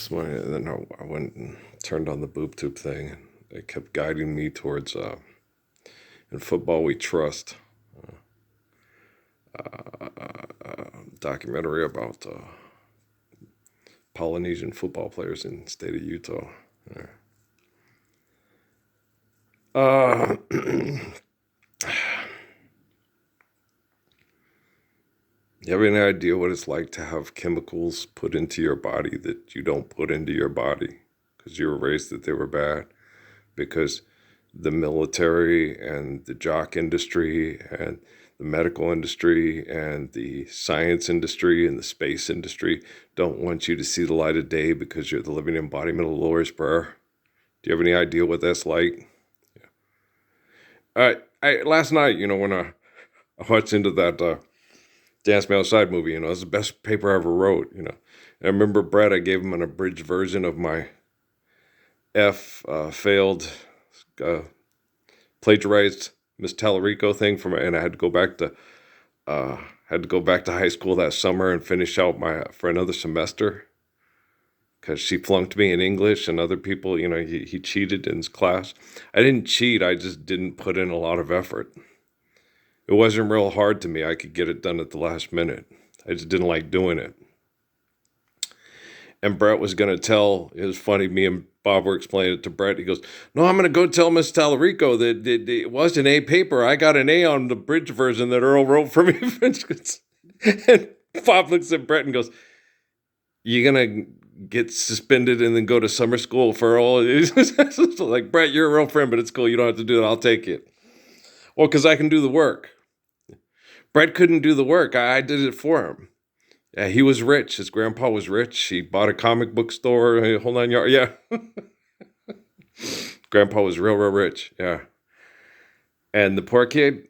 this morning, and then I went and turned on the boob tube thing, and it kept guiding me towards in football we trust documentary about Polynesian football players in the state of Utah. Uh, you have any idea what it's like to have chemicals put into your body that you don't put into your body because you were raised that they were bad? Because the military and the jock industry and the medical industry and the science industry and the space industry don't want you to see the light of day because you're the living embodiment of the Lord's Prayer. Do you have any idea what that's like? Last night, when I watched into that Dance Me Outside movie, it's the best paper I ever wrote. And I remember Brett, I gave him an abridged version of my failed plagiarized Miss Tallarico thing and I had to go back to high school that summer and finish out for another semester because she flunked me in English and other people, he cheated in his class. I didn't cheat. I just didn't put in a lot of effort. It wasn't real hard to me. I could get it done at the last minute. I just didn't like doing it. And Brett was going to tell, it was funny, me and Bob were explaining it to Brett. He goes, no, I'm going to go tell Miss Tallarico that it was an A paper. I got an A on the bridge version that Earl wrote for me. And Bob looks at Brett and goes, you going to get suspended and then go to summer school for Earl? Like, Brett, you're a real friend, but it's cool. You don't have to do it. I'll take it. Well, because I can do the work. Brett couldn't do the work. I did it for him. Yeah, he was rich. His grandpa was rich. He bought a comic book store, whole 9 yards. Yeah. Grandpa was real, real rich. Yeah. And the poor kid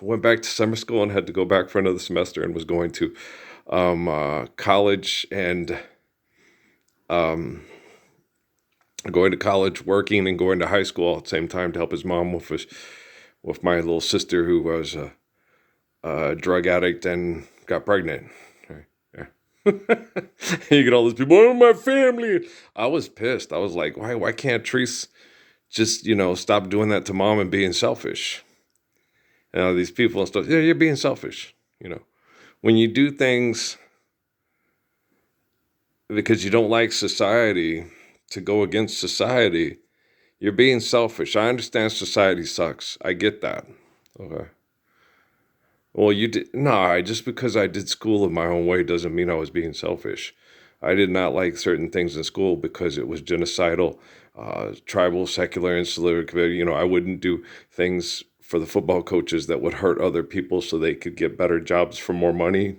went back to summer school and had to go back for another semester and was going to college and going to college, working, and going to high school at the same time to help his mom with my little sister who was a drug addict and got pregnant. You get all those people, oh, my family. I was pissed. I was like, why can't Treese just, stop doing that to mom and being selfish? These people and stuff, yeah, you're being selfish. When you do things because you don't like society, to go against society, you're being selfish. I understand society sucks. I get that. Okay. Well, just because I did school in my own way doesn't mean I was being selfish. I did not like certain things in school because it was genocidal, tribal, secular, insular. I wouldn't do things for the football coaches that would hurt other people so they could get better jobs for more money.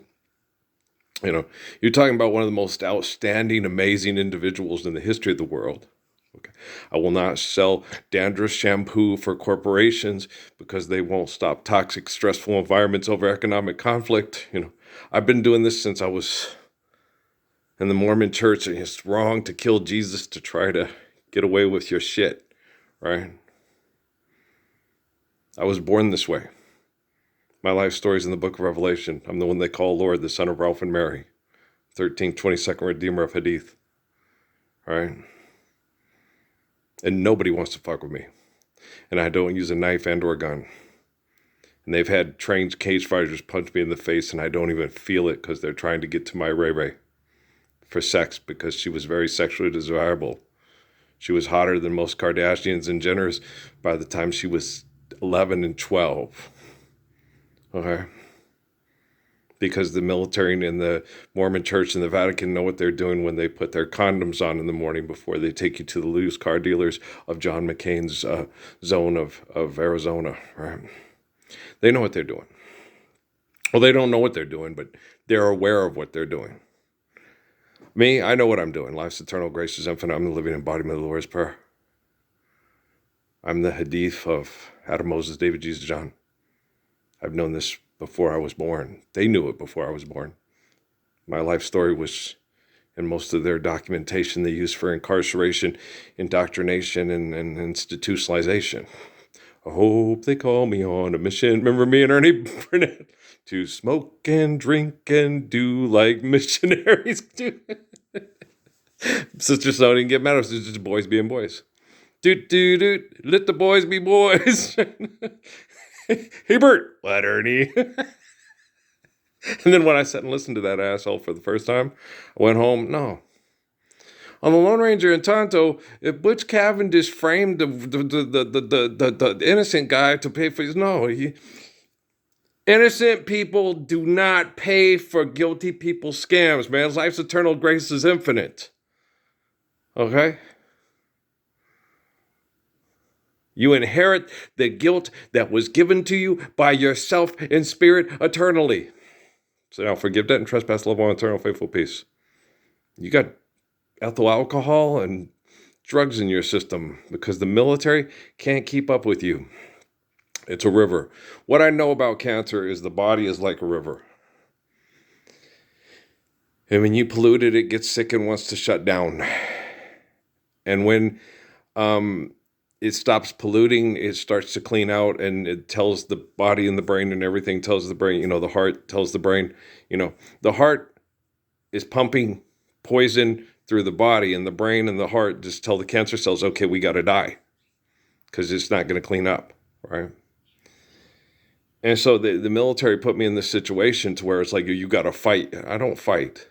You're talking about one of the most outstanding, amazing individuals in the history of the world. Okay. I will not sell dandruff shampoo for corporations because they won't stop toxic, stressful environments over economic conflict. I've been doing this since I was in the Mormon church, and it's wrong to kill Jesus to try to get away with your shit, right? I was born this way. My life story is in the book of Revelation. I'm the one they call Lord, the son of Ralph and Mary, 13th, 22nd Redeemer of Hadith, all right? And nobody wants to fuck with me. And I don't use a knife and or a gun. And they've had trained cage fighters punch me in the face and I don't even feel it because they're trying to get to my Ray Ray for sex because she was very sexually desirable. She was hotter than most Kardashians and Jenners by the time she was 11 and 12. Okay? Because the military and the Mormon church and the Vatican know what they're doing when they put their condoms on in the morning before they take you to the used car dealers of John McCain's zone of Arizona, right? They know what they're doing. Well, they don't know what they're doing, but they're aware of what they're doing. Me, I know what I'm doing. Life's eternal, grace is infinite. I'm the living embodiment of the Lord's Prayer. I'm the Hadith of Adam, Moses, David, Jesus, John. I've known this before I was born. They knew it before I was born. My life story was in most of their documentation they use for incarceration, indoctrination, and institutionalization. I hope they call me on a mission. Remember me and Ernie Burnett? To smoke and drink and do like missionaries do. Sister Snow didn't get mad at us. It's just boys being boys. Doot, doot, doot. Let the boys be boys. Hey, Bert. What, Ernie? And then when I sat and listened to that asshole for the first time, I went home. No. On the Lone Ranger and Tonto, if Butch Cavendish framed the innocent guy to pay for his... No, innocent people do not pay for guilty people's scams, man. Life's eternal grace is infinite. Okay? You inherit the guilt that was given to you by yourself in spirit eternally. So now forgive debt and trespass, love one, eternal, faithful peace. You got ethyl alcohol and drugs in your system because the military can't keep up with you. It's a river. What I know about cancer is the body is like a river. And when you pollute it, it gets sick and wants to shut down. And when it stops polluting, it starts to clean out, and it tells the body and the brain and everything, tells the brain, the heart tells the brain, the heart is pumping poison through the body, and the brain and the heart just tell the cancer cells, okay, we got to die because it's not going to clean up, right? And so the military put me in this situation to where it's like, you got to fight. I don't fight.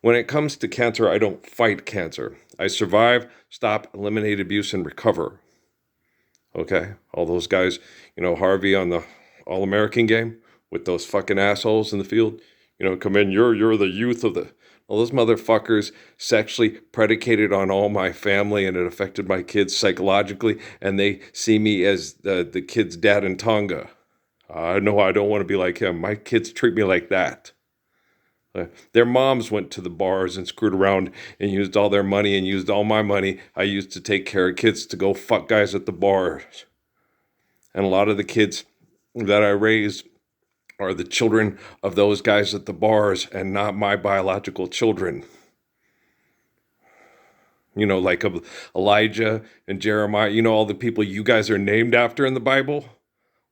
When it comes to cancer, I don't fight cancer. I survive, stop, eliminate abuse, and recover. Okay? All those guys, Harvey on the All-American game with those fucking assholes in the field, come in, you're the youth of the... All those motherfuckers sexually predicated on all my family, and it affected my kids psychologically, and they see me as the kid's dad in Tonga. No, I don't want to be like him. My kids treat me like that. Their moms went to the bars and screwed around and used all their money and used all my money I used to take care of kids to go fuck guys at the bars. And a lot of the kids that I raised are the children of those guys at the bars and not my biological children. Like Elijah and Jeremiah, all the people you guys are named after in the Bible.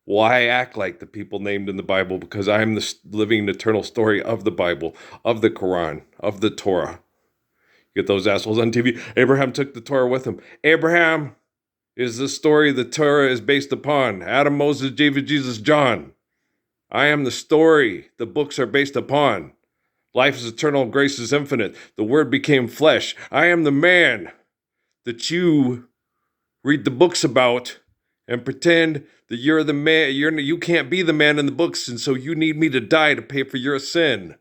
Well, I act like the people named in the Bible because I'm the living eternal story of the Bible, of the Quran, of the Torah. You get those assholes on TV. Abraham took the Torah with him. Abraham is the story the Torah is based upon. Adam, Moses, David, Jesus, John. I am the story the books are based upon. Life is eternal, grace is infinite. The Word became flesh. I am the man that you read the books about and pretend that you're the man. You can't be the man in the books, and so you need me to die to pay for your sin.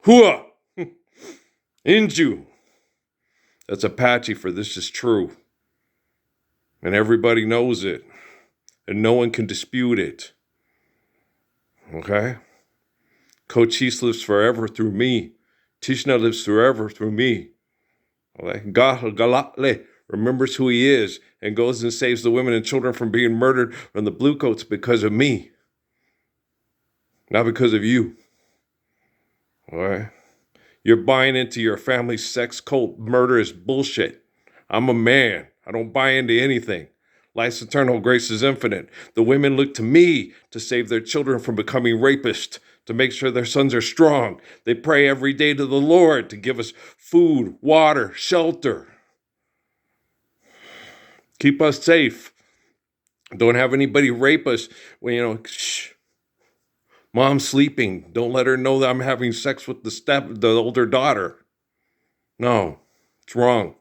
Hua! Inju. That's Apache for this is true. And everybody knows it. And no one can dispute it. Okay? Cochise lives forever through me. Tishna lives forever through me. Galatle remembers who he is and goes and saves the women and children from being murdered from the bluecoats because of me. Not because of you. All right? You're buying into your family's sex cult. Murder is bullshit. I'm a man. I don't buy into anything. Life's eternal, grace is infinite. The women look to me to save their children from becoming rapists, to make sure their sons are strong. They pray every day to the Lord to give us food, water, shelter. Keep us safe. Don't have anybody rape us. Shh. Mom's sleeping. Don't let her know that I'm having sex with the older daughter. No, it's wrong.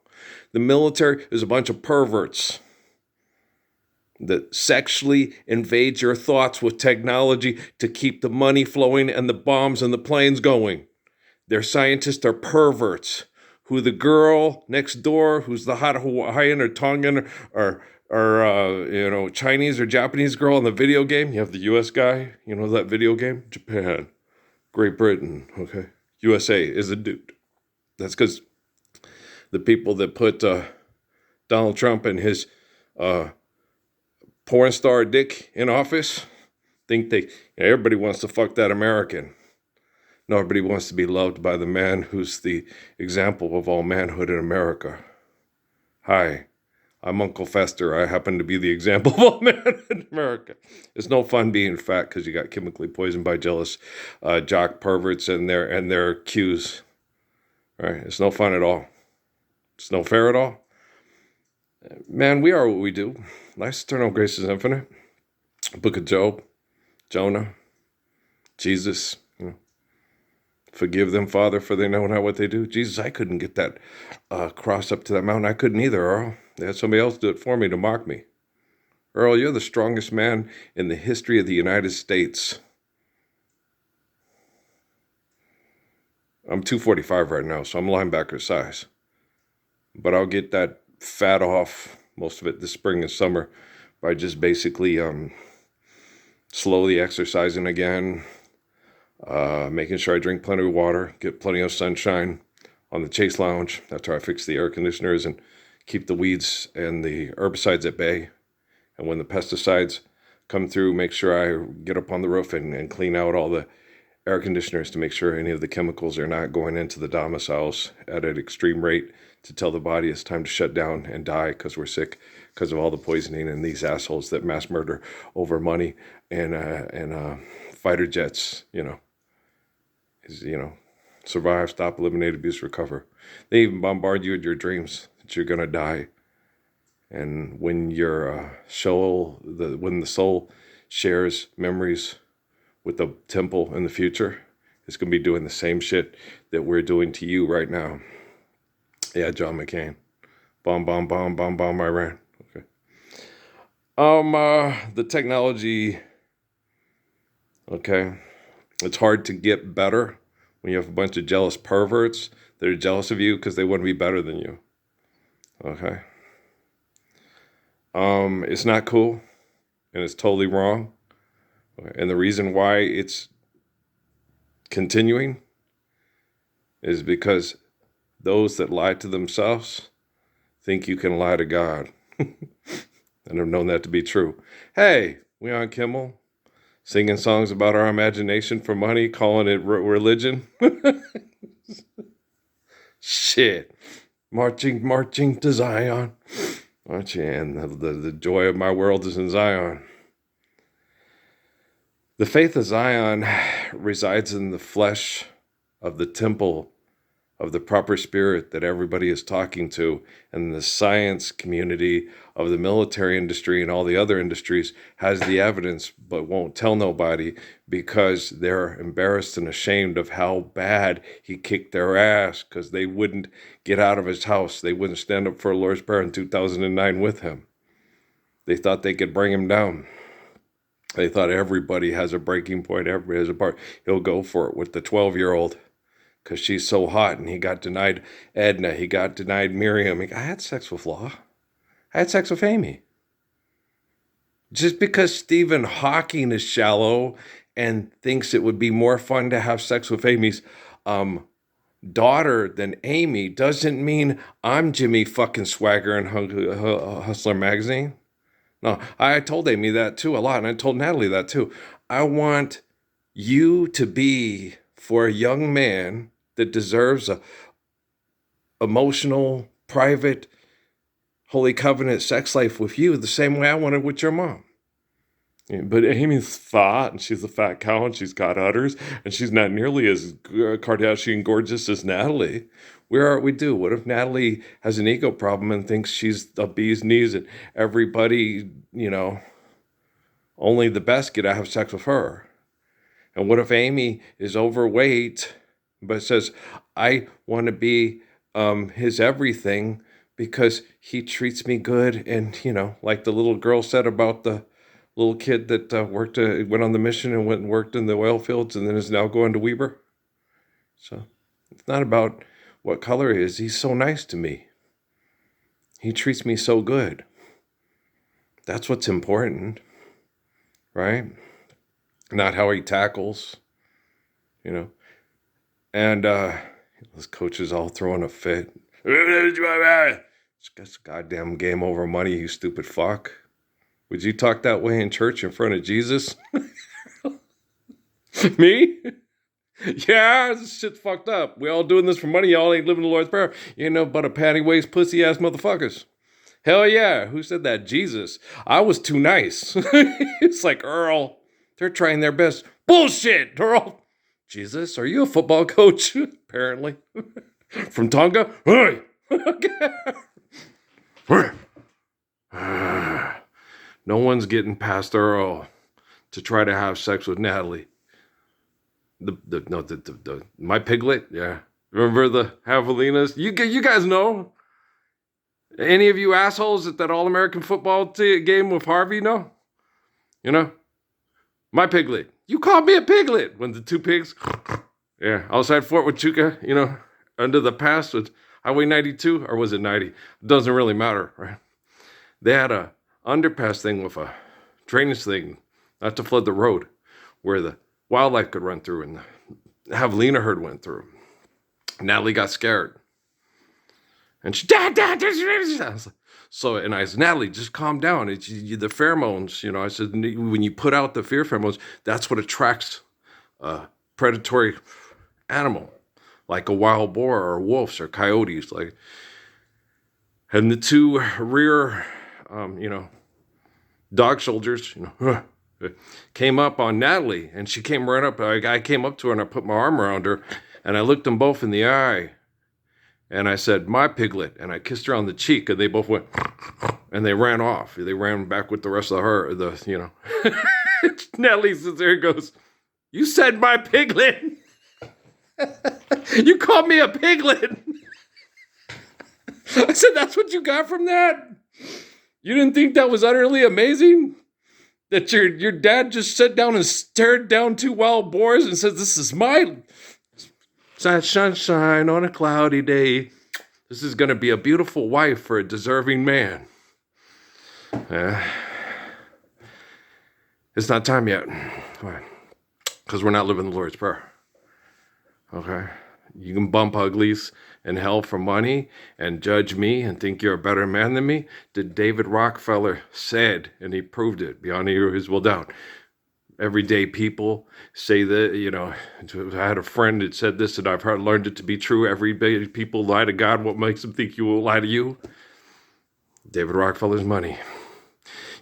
The military is a bunch of perverts that sexually invade your thoughts with technology to keep the money flowing and the bombs and the planes going. Their scientists are perverts. Who the girl next door, who's the hot Hawaiian or Tongan or Chinese or Japanese girl in the video game. You have the U.S. guy, that video game? Japan, Great Britain, okay. USA is a dude. That's because the people that put Donald Trump and his porn star dick in office think everybody wants to fuck that American. No, everybody wants to be loved by the man who's the example of all manhood in America. Hi, I'm Uncle Fester. I happen to be the example of all manhood in America. It's no fun being fat because you got chemically poisoned by jealous jock perverts and their cues. All right, it's no fun at all. It's no fair at all. Man, we are what we do. Life's eternal grace is infinite. Book of Job, Jonah, Jesus, forgive them, Father, for they know not what they do. Jesus, I couldn't get that cross up to that mountain. I couldn't either, Earl. They had somebody else do it for me to mock me. Earl, you're the strongest man in the history of the United States. I'm 245 right now, so I'm linebacker size. But I'll get that fat off, most of it this spring and summer, by just basically slowly exercising again, making sure I drink plenty of water, get plenty of sunshine on the Chase Lounge. That's where I fix the air conditioners and keep the weeds and the herbicides at bay. And when the pesticides come through, make sure I get up on the roof and clean out all the air conditioners to make sure any of the chemicals are not going into the domiciles at an extreme rate to tell the body it's time to shut down and die because we're sick because of all the poisoning and these assholes that mass murder over money and fighter jets, survive, stop, eliminate, abuse, recover. They even bombard you with your dreams that you're going to die. And when your when the soul shares memories with the temple in the future, it's going to be doing the same shit that we're doing to you right now. Yeah, John McCain. Bomb, bomb, bomb, bomb, bomb, Iran. Okay. The technology, okay, it's hard to get better when you have a bunch of jealous perverts that are jealous of you because they want to be better than you. Okay. It's not cool, and it's totally wrong. And the reason why it's continuing is because those that lie to themselves think you can lie to God. And I've known that to be true. Hey, we on Kimmel, singing songs about our imagination for money, calling it religion. Shit. Marching to Zion. Aren't you? And the joy of my world is in Zion. The faith of Zion resides in the flesh of the temple of the proper spirit that everybody is talking to, and the science community of the military industry and all the other industries has the evidence but won't tell nobody because they're embarrassed and ashamed of how bad he kicked their ass because they wouldn't get out of his house. They wouldn't stand up for a Lord's Prayer in 2009 with him. They thought they could bring him down. They thought everybody has a breaking point. Everybody has a part. He'll go for it with the 12-year-old. Because she's so hot, and he got denied Edna, he got denied Miriam. I had sex with Law. I had sex with Amy. Just because Stephen Hawking is shallow and thinks it would be more fun to have sex with Amy's daughter than Amy doesn't mean I'm Jimmy fucking Swagger in Hustler magazine. No, I told Amy that too a lot, and I told Natalie that too. I want you to be, for a young man that deserves a emotional, private, holy covenant sex life with you the same way I wanted with your mom. Yeah, but Amy's fat, and she's a fat cow, and she's got udders, and she's not nearly as Kardashian gorgeous as Natalie. Where are we due? What if Natalie has an ego problem and thinks she's a bee's knees and everybody, only the best get to have sex with her? And what if Amy is overweight, but says, I want to be his everything because he treats me good. And, like the little girl said about the little kid that went on the mission and went and worked in the oil fields and then is now going to Weber. So it's not about what color he is. He's so nice to me. He treats me so good. That's what's important, right? Not how he tackles, And those coaches all throwing a fit. It's goddamn game over money, you stupid fuck. Would you talk that way in church in front of Jesus? Me? Yeah, this shit's fucked up. We all doing this for money. Y'all ain't living the Lord's Prayer. You ain't no but a panty waist, pussy ass motherfuckers. Hell yeah. Who said that? Jesus. I was too nice. It's like, Earl, they're trying their best. Bullshit, Earl. Jesus, are you a football coach? Apparently. From Tonga? Hey. No one's getting past Earl to try to have sex with Natalie. My piglet, yeah. Remember the javelinas? You guys know? Any of you assholes at that All-American football game with Harvey know? You know? My piglet. You called me a piglet when the two pigs, yeah, outside Fort Huachuca, you know, under the pass with Highway 92, or was it 90? It doesn't really matter, right? They had a underpass thing with a drainage thing, not to flood the road, where the wildlife could run through, and the javelina herd went through. Natalie got scared. And she, Dad, so, and I said, Natalie, just calm down. It's the pheromones, you know. I said, when you put out the fear pheromones, that's what attracts a predatory animal, like a wild boar or wolves or coyotes. Like, and the two rear, dog soldiers, came up on Natalie, and she came right up. I came up to her and I put my arm around her, and I looked them both in the eye. And I said, my piglet. And I kissed her on the cheek, and they both went, and they ran off. They ran back with the rest of her, Natalie sits there and goes, you said my piglet. You called me a piglet. I said, that's what you got from that? You didn't think that was utterly amazing? That your dad just sat down and stared down two wild boars and said, this is my sunshine on a cloudy day. This is going to be a beautiful wife for a deserving man. It's not time yet. Why? Because we're not living the Lord's Prayer. Okay? You can bump uglies in hell for money and judge me and think you're a better man than me. Did David Rockefeller said, and he proved it beyond any reasonable doubt. Everyday people say that, I had a friend that said this, and I've learned it to be true. Everyday people lie to God. What makes them think you will lie to you? David Rockefeller's money.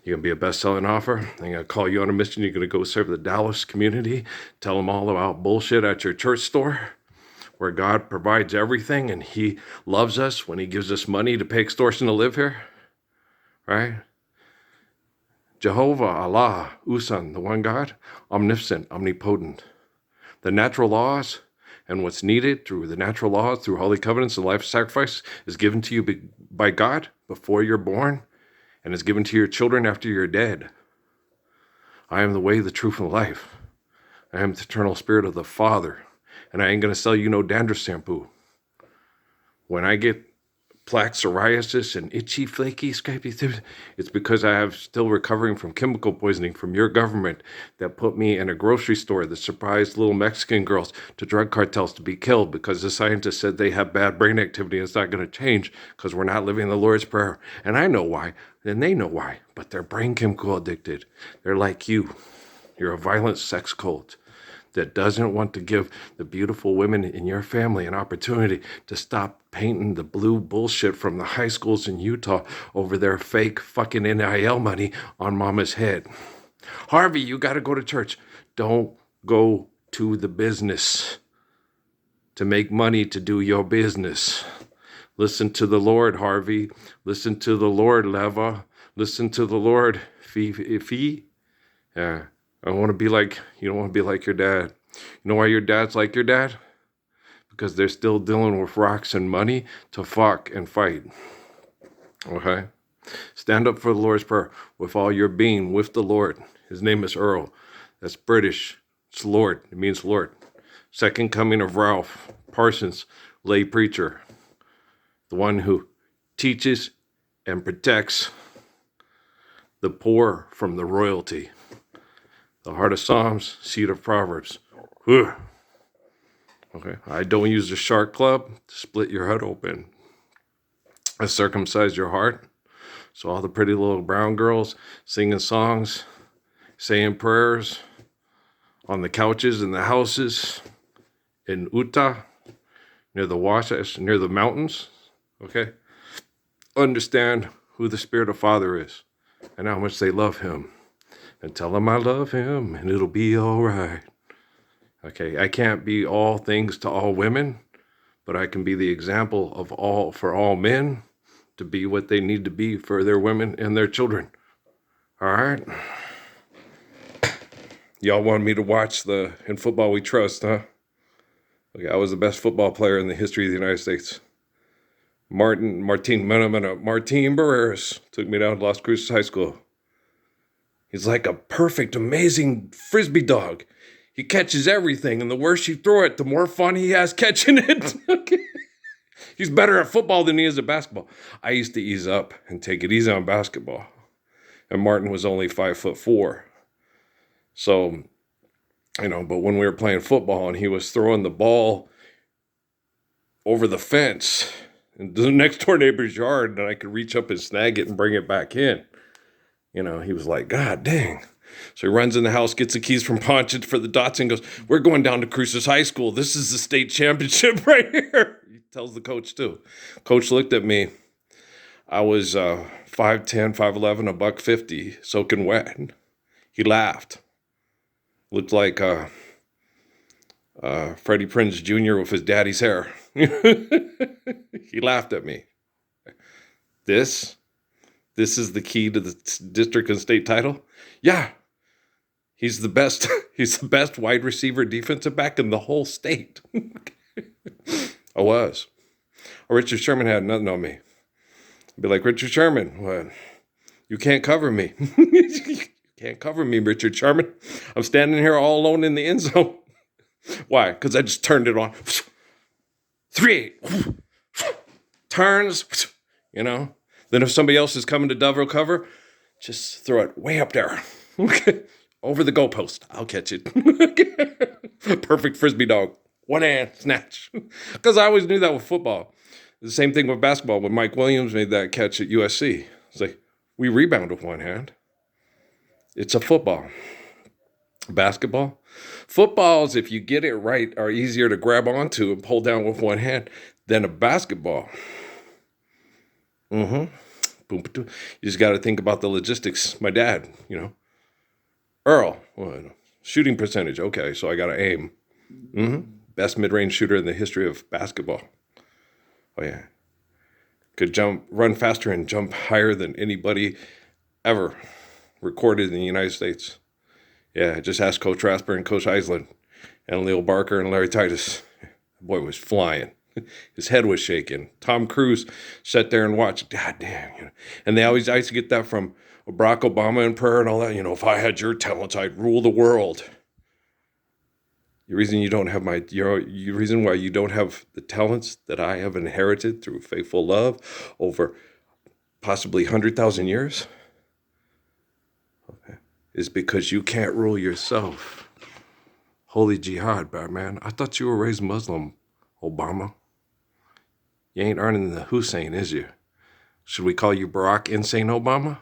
You're going to be a best-selling author. I'm going to call you on a mission. You're going to go serve the Dallas community. Tell them all about bullshit at your church store, where God provides everything, and he loves us when he gives us money to pay extortion to live here. Right? Jehovah, Allah, Usan, the one God, omnipotent, omnipotent. The natural laws and what's needed through the natural laws, through holy covenants and life sacrifice is given to you by God before you're born, and is given to your children after you're dead. I am the way, the truth, and the life. I am the eternal spirit of the Father, and I ain't going to sell you no dandruff shampoo. When I get plaque psoriasis and itchy, flaky, scrapey, it's because I have still recovering from chemical poisoning from your government that put me in a grocery store that surprised little Mexican girls to drug cartels to be killed because the scientists said they have bad brain activity and it's not going to change because we're not living the Lord's Prayer. And I know why, and they know why, but they're brain chemical addicted. They're like you. You're a violent sex cult that doesn't want to give the beautiful women in your family an opportunity to stop painting the blue bullshit from the high schools in Utah over their fake fucking NIL money on mama's head. Harvey, you got to go to church. Don't go to the business to make money to do your business. Listen to the Lord, Harvey. Listen to the Lord, Leva. Listen to the Lord, Fee. Yeah. You don't want to be like your dad. You know why your dad's like your dad? Because they're still dealing with rocks and money to fuck and fight. Okay? Stand up for the Lord's Prayer with all your being with the Lord. His name is Earl. That's British. It's Lord. It means Lord. Second coming of Ralph Parsons, lay preacher. The one who teaches and protects the poor from the royalty. The heart of Psalms, seed of Proverbs. Ugh. Okay, I don't use the shark club to split your head open. I circumcise your heart. So all the pretty little brown girls singing songs, saying prayers on the couches in the houses in Utah, near the Wasatch, near the mountains. Okay, understand who the Spirit of Father is and how much they love him. And tell him I love him, and it'll be all right. Okay, I can't be all things to all women, but I can be the example of for all men to be what they need to be for their women and their children. All right? Y'all want me to watch In Football We Trust, huh? Okay, I was the best football player in the history of the United States. Martin Barreras took me down to Las Cruces High School. He's like a perfect, amazing Frisbee dog. He catches everything, and the worse you throw it, the more fun he has catching it. Okay. He's better at football than he is at basketball. I used to ease up and take it easy on basketball. And Martin was only 5'4". So, but when we were playing football and he was throwing the ball over the fence into the next door neighbor's yard, and I could reach up and snag it and bring it back in, he was like, God dang. So he runs in the house, gets the keys from Ponchit for the dots, and goes, we're going down to Cruces High School. This is the state championship right here. He tells the coach too. Coach looked at me. I was 5'10", 5'11", $150, soaking wet. He laughed. Looked like Freddie Prinze Jr. with his daddy's hair. He laughed at me. This is the key to the district and state title? Yeah. He's the best. He's the best wide receiver defensive back in the whole state. I was. Richard Sherman had nothing on me. I'd be like, Richard Sherman, what? You can't cover me. You can't cover me, Richard Sherman. I'm standing here all alone in the end zone. Why? Because I just turned it on. 3-8. Turns, Then if somebody else is coming to double cover, just throw it way up there. Okay. Over the goalpost. I'll catch it. Perfect Frisbee dog. One hand snatch. Because I always knew that with football. The same thing with basketball. When Mike Williams made that catch at USC, it's like, we rebound with one hand. It's a football. Basketball? Footballs, if you get it right, are easier to grab onto and pull down with one hand than a basketball. You just got to think about the logistics. My dad, Earl, shooting percentage. Okay, so I got to aim. Best mid-range shooter in the history of basketball. Oh, yeah. Could run faster and jump higher than anybody ever recorded in the United States. Yeah, just ask Coach Rasper and Coach Island and Leo Barker and Larry Titus. The boy was flying. His head was shaking. Tom Cruise sat there and watched. God damn. And I used to get that from Barack Obama in prayer and all that. If I had your talents, I'd rule the world. The reason you don't have reason why you don't have the talents that I have inherited through faithful love over possibly 100,000 years, is because you can't rule yourself. Holy jihad, man. I thought you were raised Muslim, Obama. You ain't earning the Hussein, is you? Should we call you Barack Insane Obama?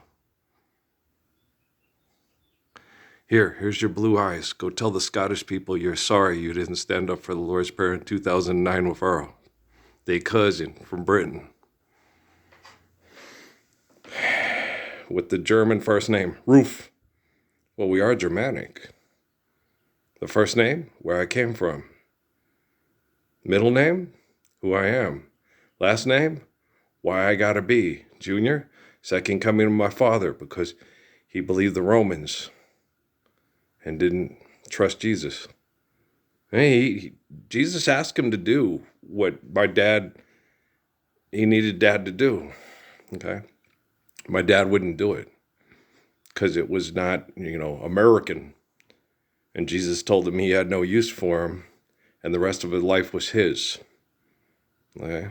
Here's your blue eyes. Go tell the Scottish people you're sorry you didn't stand up for the Lord's Prayer in 2009 with Earl, their cousin from Britain, with the German first name, Roof. Well, we are Germanic. The first name, where I came from. Middle name, who I am. Last name, why I gotta be. Junior, second coming of my father, because he believed the Romans and didn't trust Jesus. Jesus asked him to do what he needed dad to do. Okay? My dad wouldn't do it because it was not, American. And Jesus told him he had no use for him and the rest of his life was his. Okay?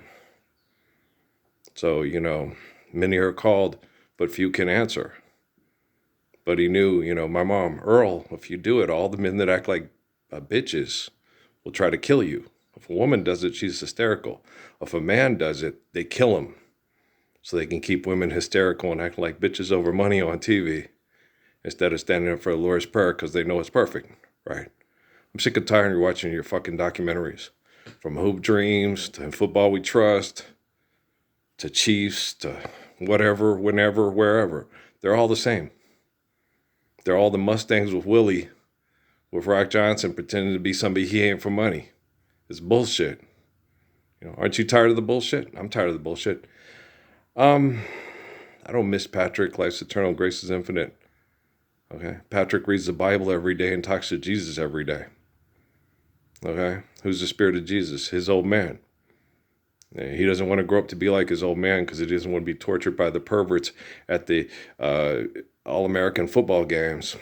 So, many are called, but few can answer. But he knew, my mom, Earl, if you do it, all the men that act like bitches will try to kill you. If a woman does it, she's hysterical. If a man does it, they kill him so they can keep women hysterical and acting like bitches over money on TV instead of standing up for the Lord's Prayer because they know it's perfect, right? I'm sick and tired of watching your fucking documentaries. From Hoop Dreams to Football We Trust to Chiefs to whatever, whenever, wherever. They're all the same. They're all the Mustangs with Willie, with Rock Johnson pretending to be somebody he ain't for money. It's bullshit. Aren't you tired of the bullshit? I'm tired of the bullshit. I don't miss Patrick. Life's eternal, grace is infinite. Okay. Patrick reads the Bible every day and talks to Jesus every day. Okay. Who's the spirit of Jesus? His old man. He doesn't want to grow up to be like his old man because he doesn't want to be tortured by the perverts at the All-American football games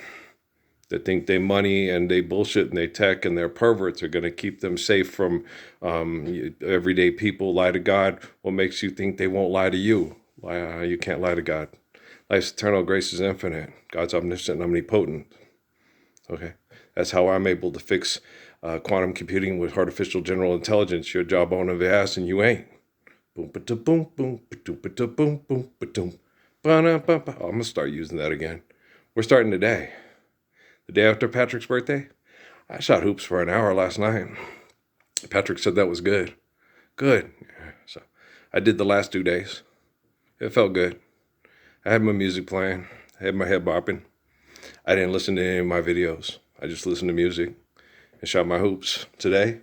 that think they money and they bullshit and they tech and their perverts are going to keep them safe from everyday people. Lie to God. What makes you think they won't lie to you? You can't lie to God. Life's eternal, grace is infinite. God's omniscient and omnipotent. Okay, that's how I'm able to fix quantum computing with artificial general intelligence. Your jawbone of the ass and you ain't. Boom, ba boom, boom, ba boom, boom, ba doom. I'm gonna start using that again. We're starting today. The day after Patrick's birthday, I shot hoops for an hour last night. Patrick said that was good. Good. So I did the last 2 days. It felt good. I had my music playing. I had my head bopping. I didn't listen to any of my videos. I just listened to music and shot my hoops. Today,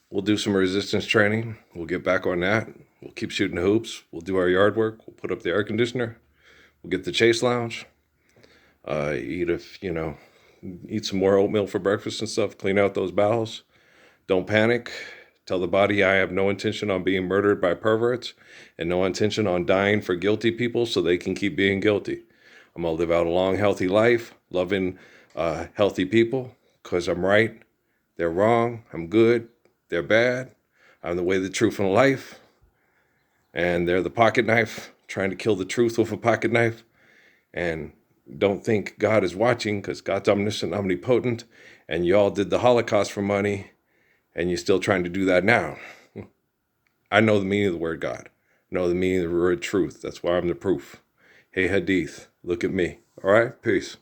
we'll do some resistance training. We'll get back on that. We'll keep shooting the hoops. We'll do our yard work. We'll put up the air conditioner. We'll get the Chase Lounge. Eat some more oatmeal for breakfast and stuff. Clean out those bowels. Don't panic. Tell the body I have no intention on being murdered by perverts and no intention on dying for guilty people so they can keep being guilty. I'm going to live out a long, healthy life, loving healthy people because I'm right. They're wrong. I'm good. They're bad. I'm the way, the truth, and life. And they're the pocket knife, trying to kill the truth with a pocket knife. And don't think God is watching because God's omniscient, omnipotent. And y'all did the Holocaust for money. And you're still trying to do that now. I know the meaning of the word God. I know the meaning of the word truth. That's why I'm the proof. Hey, Hadith, look at me. All right? Peace.